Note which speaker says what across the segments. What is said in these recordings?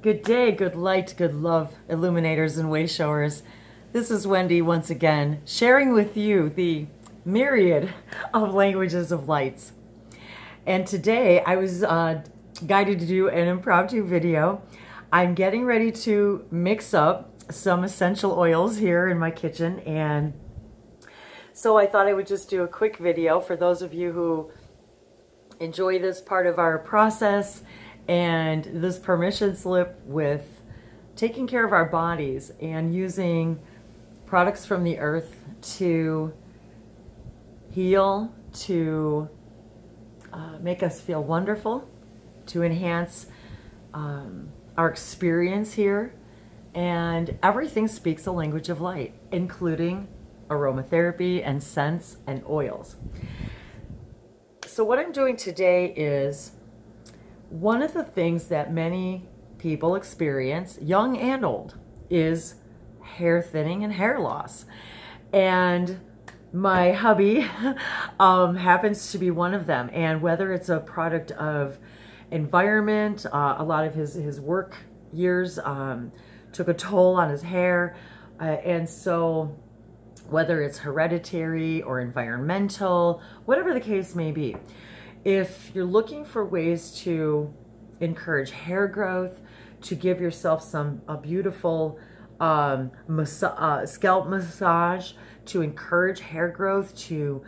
Speaker 1: Good day, good light, good love, illuminators and way showers. This is Wendy once again, sharing with you the myriad of languages of lights. And today I was guided to do an impromptu video. I'm getting ready to mix up some essential oils here in my kitchen, and so I thought I would just do a quick video for those of you who enjoy this part of our process and this permission slip with taking care of our bodies and using products from the earth to heal, to make us feel wonderful, to enhance our experience here. And everything speaks a language of light, including aromatherapy and scents and oils. So what I'm doing today is one of the things that many people experience, young and old, is hair thinning and hair loss. And my hubby happens to be one of them. And whether it's a product of environment, a lot of his work years took a toll on his hair. And so whether it's hereditary or environmental, whatever the case may be, if you're looking for ways to encourage hair growth, to give yourself a beautiful scalp massage, to encourage hair growth, to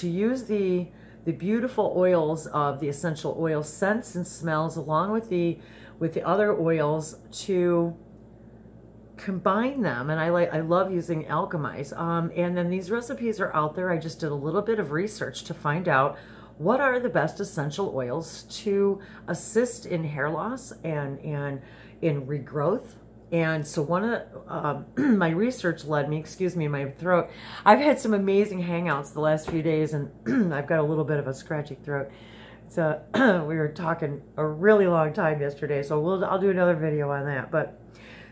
Speaker 1: use the beautiful oils of the essential oil scents and smells along with the other oils to combine them. And I love using alchemize. And then these recipes are out there. I just did a little bit of research to find out what are the best essential oils to assist in hair loss and in regrowth. And so one of my research led me, excuse me, my throat. I've had some amazing hangouts the last few days, and I've got a little bit of a scratchy throat. So we were talking a really long time yesterday, so I'll do another video on that. But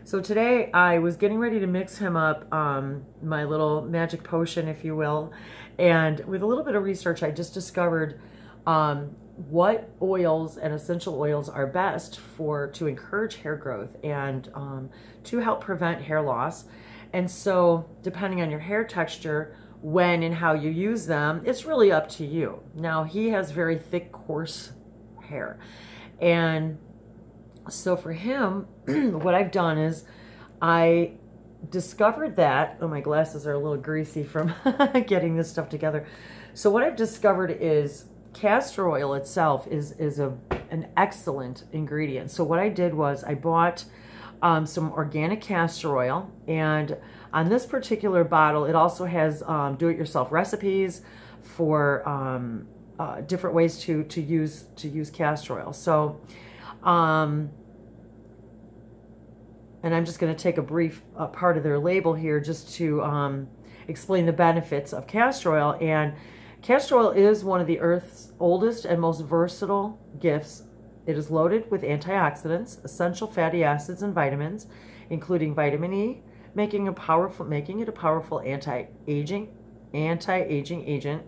Speaker 1: so today I was getting ready to mix him up, my little magic potion, if you will. And with a little bit of research, I just discovered what oils and essential oils are best to encourage hair growth and to help prevent hair loss. And so depending on your hair texture, when and how you use them, it's really up to you. Now, he has very thick, coarse hair. And so for him, what I've done is I discovered that, oh, my glasses are a little greasy from getting this stuff together. So what I've discovered is castor oil itself is an excellent ingredient. So what I did was I bought some organic castor oil, and on this particular bottle, it also has do-it-yourself recipes for different ways to use castor oil. So and I'm just going to take a brief part of their label here just to explain the benefits of castor oil. And castor oil is one of the Earth's oldest and most versatile gifts. It is loaded with antioxidants, essential fatty acids, and vitamins, including vitamin E, making it a powerful anti-aging agent.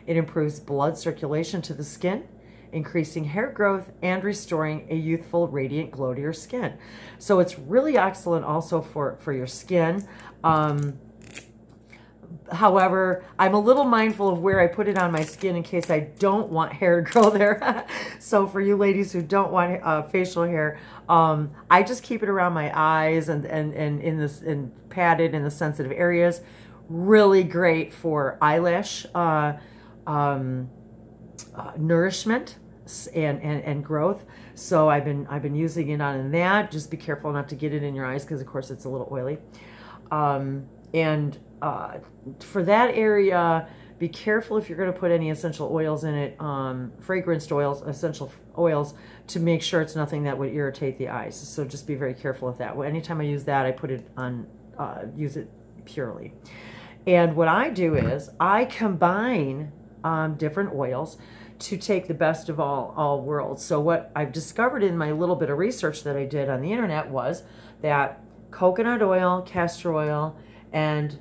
Speaker 1: It improves blood circulation to the skin, increasing hair growth and restoring a youthful, radiant glow to your skin. So it's really excellent also for your skin. However, I'm a little mindful of where I put it on my skin in case I don't want hair to grow there. So for you ladies who don't want facial hair, I just keep it around my eyes and padded in the sensitive areas. Really great for eyelash nourishment and growth. So I've been using it on that. Just be careful not to get it in your eyes because of course it's a little oily. For that area, be careful if you're going to put any essential oils in it, fragranced oils, essential oils, to make sure it's nothing that would irritate the eyes. So just be very careful with that. Anytime I use that, I put it on, use it purely. And what I do is I combine different oils to take the best of all worlds. So what I've discovered in my little bit of research that I did on the internet was that coconut oil, castor oil, and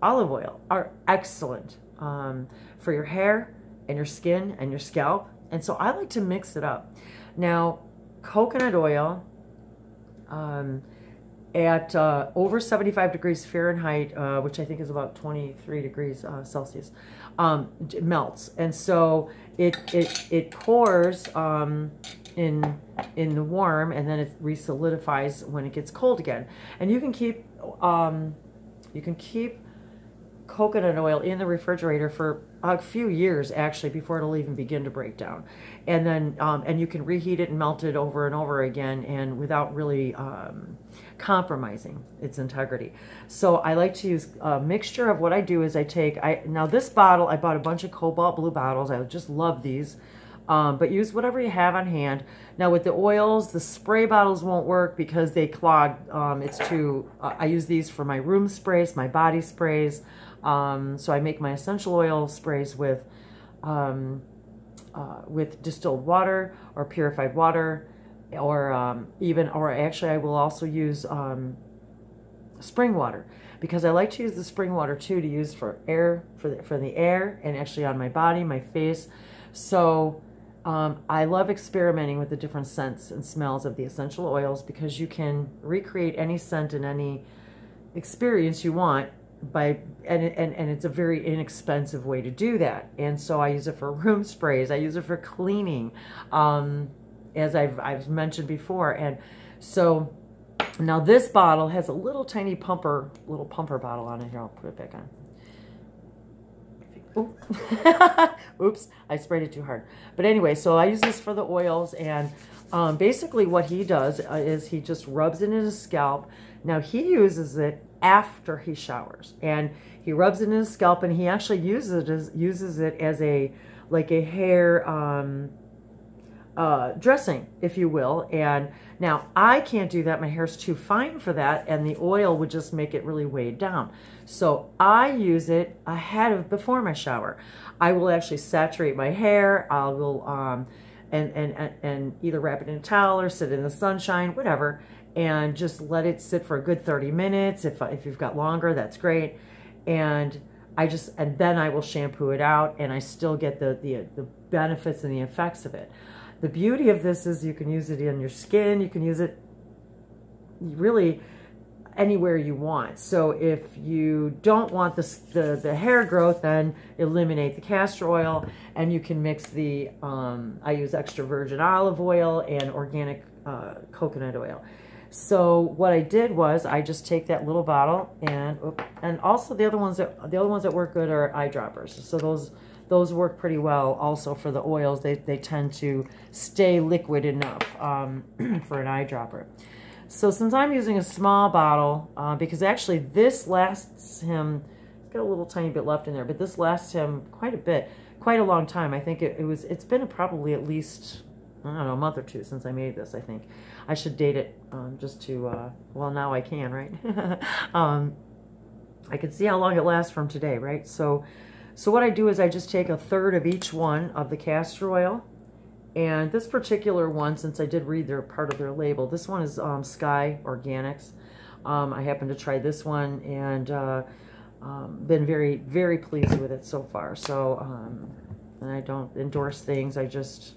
Speaker 1: olive oil are excellent for your hair and your skin and your scalp. And so I like to mix it up. Now, coconut oil at over 75 degrees Fahrenheit, which I think is about 23 degrees Celsius, it melts. And so it pours in the warm, and then it resolidifies when it gets cold again. And you can keep coconut oil in the refrigerator for a few years, actually, before it'll even begin to break down. And then and you can reheat it and melt it over and over again, and without really compromising its integrity. So I like to use a mixture of what I do is now this bottle, I bought a bunch of cobalt blue bottles. I just love these. But use whatever you have on hand. Now with the oils, the spray bottles won't work because they clog. It's too, I use these for my room sprays, my body sprays. So I make my essential oil sprays with distilled water or purified water, or actually I will also use spring water, because I like to use the spring water too, to use for the air, and actually on my body, my face. So I love experimenting with the different scents and smells of the essential oils, because you can recreate any scent and any experience you want and it's a very inexpensive way to do that. And so I use it for room sprays, I use it for cleaning, as I've mentioned before. And so now this bottle has a little tiny pumper bottle on it. Here, I'll put it back on. Oops, I sprayed it too hard. But anyway, so I use this for the oils, and basically what he does is he just rubs it in his scalp. Now he uses it after he showers, and he rubs it in his scalp, and he actually uses it as a hair dressing, if you will. And now I can't do that. My hair's too fine for that, and the oil would just make it really weighed down. So I use it before my shower. I will actually saturate my hair. I will and either wrap it in a towel or sit in the sunshine, whatever, and just let it sit for a good 30 minutes. If you've got longer, that's great. And then I will shampoo it out, and I still get the benefits and the effects of it. The beauty of this is you can use it in your skin. You can use it really anywhere you want. So if you don't want the hair growth, then eliminate the castor oil, and you can mix I use extra virgin olive oil and organic coconut oil. So what I did was I just take that little bottle, and also the other ones that work good are eyedroppers. So those work pretty well also for the oils. They tend to stay liquid enough for an eyedropper. So since I'm using a small bottle, because actually this lasts him, it's got a little tiny bit left in there, but this lasts him quite a long time. I think it's been probably at least, I don't know, a month or two since I made this, I think. I should date it just to, well, now I can, right? I can see how long it lasts from today, right? So what I do is I just take a third of each one of the castor oil. And this particular one, since I did read part of their label, this one is Sky Organics. I happened to try this one, and been very, very pleased with it so far. So, and I don't endorse things. I just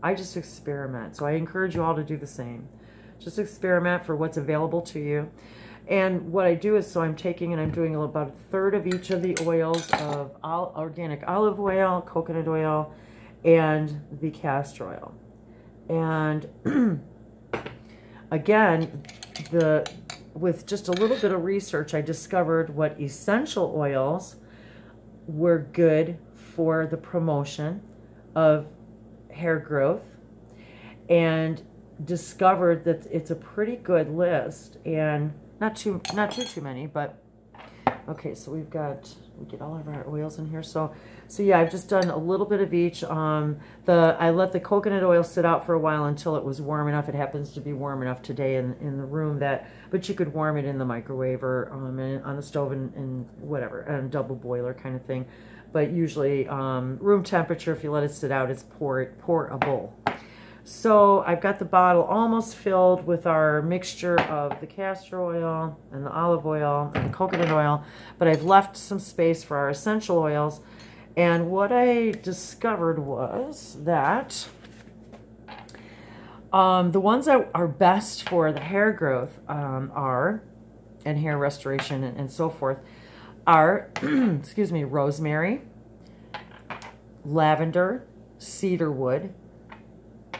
Speaker 1: experiment. So I encourage you all to do the same. Just experiment for what's available to you. And what I do is, so I'm taking and I'm doing about a third of each of the oils of organic olive oil, coconut oil, and the castor oil. And again, with just a little bit of research, I discovered what essential oils were good for the promotion of hair growth, and discovered that it's a pretty good list, and not too many, but okay. So we get all of our oils in here. So yeah, I've just done a little bit of each. I let the coconut oil sit out for a while until it was warm enough. It happens to be warm enough today in the room but you could warm it in the microwave or on the stove and whatever, and double boiler kind of thing. But usually room temperature, if you let it sit out, it's pour a bowl. So I've got the bottle almost filled with our mixture of the castor oil and the olive oil and the coconut oil, but I've left some space for our essential oils. And what I discovered was that The ones that are best for the hair growth and hair restoration and so forth are, excuse me, rosemary, lavender, cedarwood,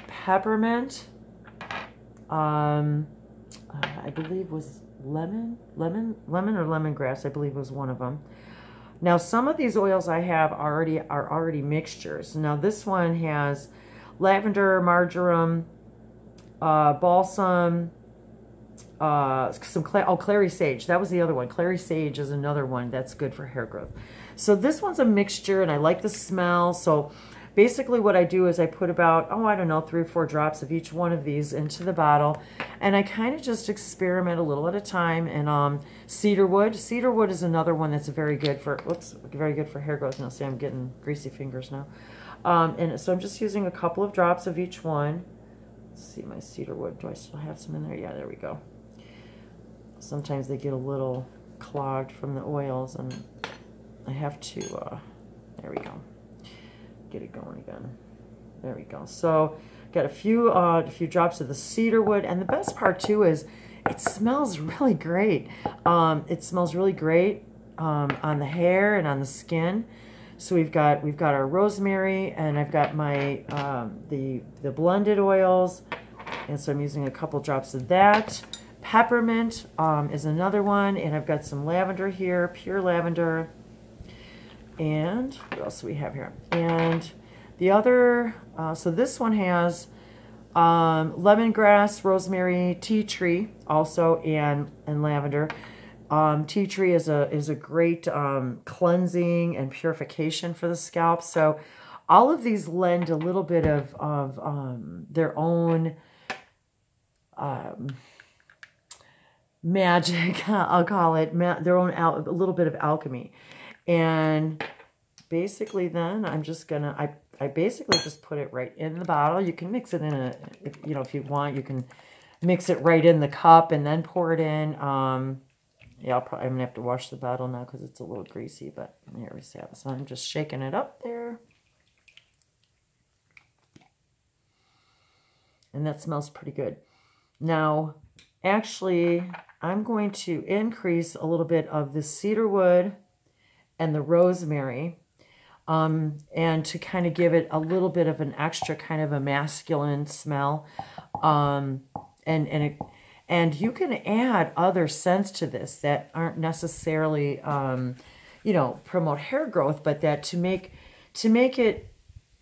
Speaker 1: peppermint, I believe was lemon or lemongrass, I believe was one of them. Now, some of these oils I have are already mixtures. Now, this one has lavender, marjoram, balsam, clary sage. That was the other one. Clary sage is another one that's good for hair growth. So this one's a mixture, and I like the smell. So basically what I do is I put about, I don't know, 3 or 4 drops of each one of these into the bottle, and I kind of just experiment a little at a time. And cedarwood is another one that's very good for, very good for hair growth. Now, see, I'm getting greasy fingers now. And so I'm just using a couple of drops of each one. Let's see, my cedarwood, do I still have some in there? Yeah, there we go. Sometimes they get a little clogged from the oils, and I have to, there we go, get it going again. There we go. So got a few drops of the cedarwood, and the best part too is it smells really great. It smells really great on the hair and on the skin. So we've got our rosemary, and I've got my the blended oils, and so I'm using a couple drops of that. Peppermint is another one, and I've got some lavender here, pure lavender. And what else do we have here? And the other, so this one has lemongrass, rosemary, tea tree also, and lavender. Tea tree is a great cleansing and purification for the scalp. So all of these lend a little bit of their own magic, I'll call it, their own a little bit of alchemy. And basically then I'm just gonna, I basically just put it right in the bottle. You can mix it in if you want, you can mix it right in the cup and then pour it in. Yeah, I'm gonna have to wash the bottle now because it's a little greasy, but here we have it. So I'm just shaking it up there. And that smells pretty good. Now, actually, I'm going to increase a little bit of the cedarwood and the rosemary, and to kind of give it a little bit of an extra kind of a masculine smell. And you can add other scents to this that aren't necessarily, promote hair growth, but that to make it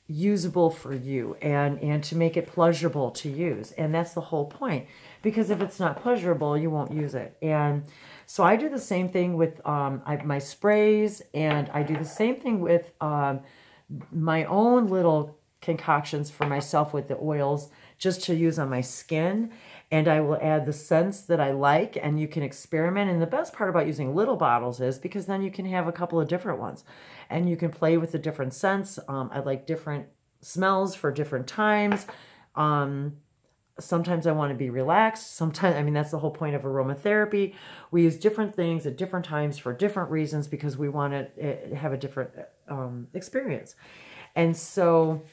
Speaker 1: usable for you and to make it pleasurable to use. And that's the whole point, because if it's not pleasurable, you won't use it. And so I do the same thing with my sprays, and I do the same thing with my own little concoctions for myself with the oils, just to use on my skin. And I will add the scents that I like, and you can experiment. And the best part about using little bottles is because then you can have a couple of different ones, and you can play with the different scents. I like different smells for different times. Sometimes I want to be relaxed. Sometimes, I mean, that's the whole point of aromatherapy. We use different things at different times for different reasons because we want to have a different experience. And so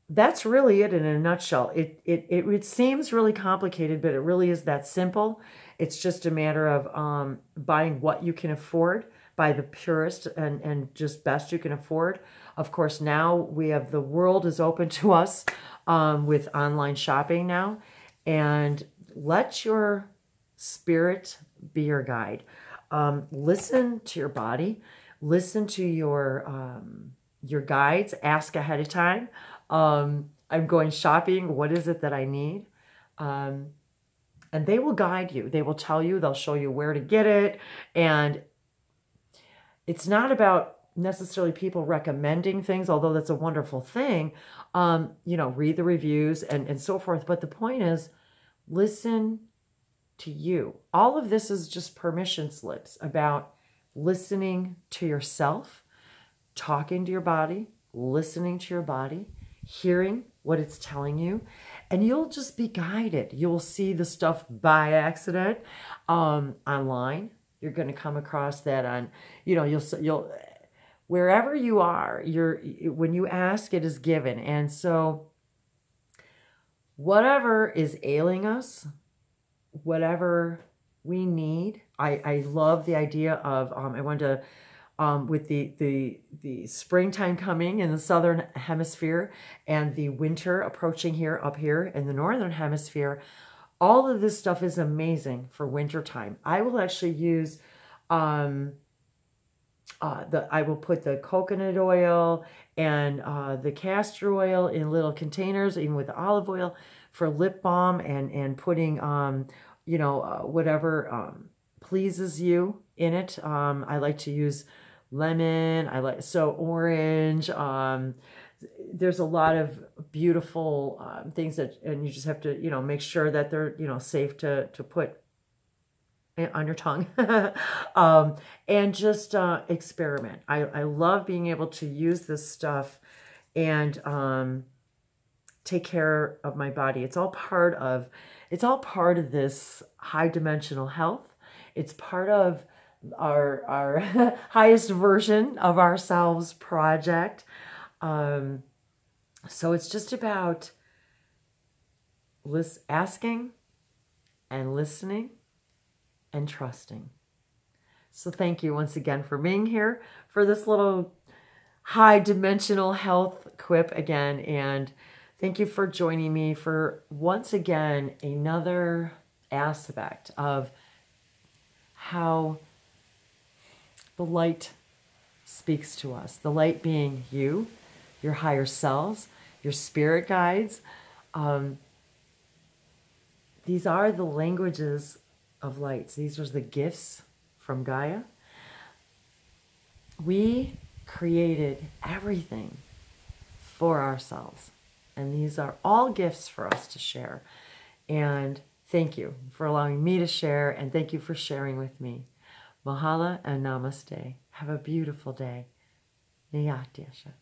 Speaker 1: that's really it in a nutshell. It seems really complicated, but it really is that simple. It's just a matter of buying what you can afford, buy the purest and just best you can afford. Of course, now we have, the world is open to us with online shopping now, and let your spirit be your guide. Listen to your body, listen to your guides, ask ahead of time. I'm going shopping. What is it that I need? And they will guide you. They will tell you, they'll show you where to get it. And it's not about necessarily people recommending things, although that's a wonderful thing. Read the reviews and so forth. But the point is, listen to you. All of this is just permission slips about listening to yourself, talking to your body, listening to your body, hearing what it's telling you, and you'll just be guided. You'll see the stuff by accident online. You're going to come across that on, you'll wherever you are, when you ask, it is given. And so whatever is ailing us, whatever we need. I love the idea of, I wanted to, with the springtime coming in the southern hemisphere and the winter approaching here up here in the northern hemisphere, all of this stuff is amazing for winter time. I will actually use I will put the coconut oil and the castor oil in little containers, even with the olive oil, for lip balm and putting you know, whatever pleases you in it. I like to use lemon. So orange. There's a lot of beautiful things that, and you just have to, you know, make sure that they're, you know, safe to put on your tongue. And just experiment. I love being able to use this stuff and take care of my body. It's all part of this high dimensional health. It's part of our highest version of ourselves project. So it's just about asking and listening and trusting. So thank you once again for being here for this little high dimensional health quip again. And thank you for joining me for once again another aspect of how the light speaks to us. The light being you, your higher selves, your spirit guides. These are the languages of lights. These are the gifts from Gaia. We created everything for ourselves. And these are all gifts for us to share. And thank you for allowing me to share. And thank you for sharing with me. Mahalo and namaste. Have a beautiful day. Niyatesha.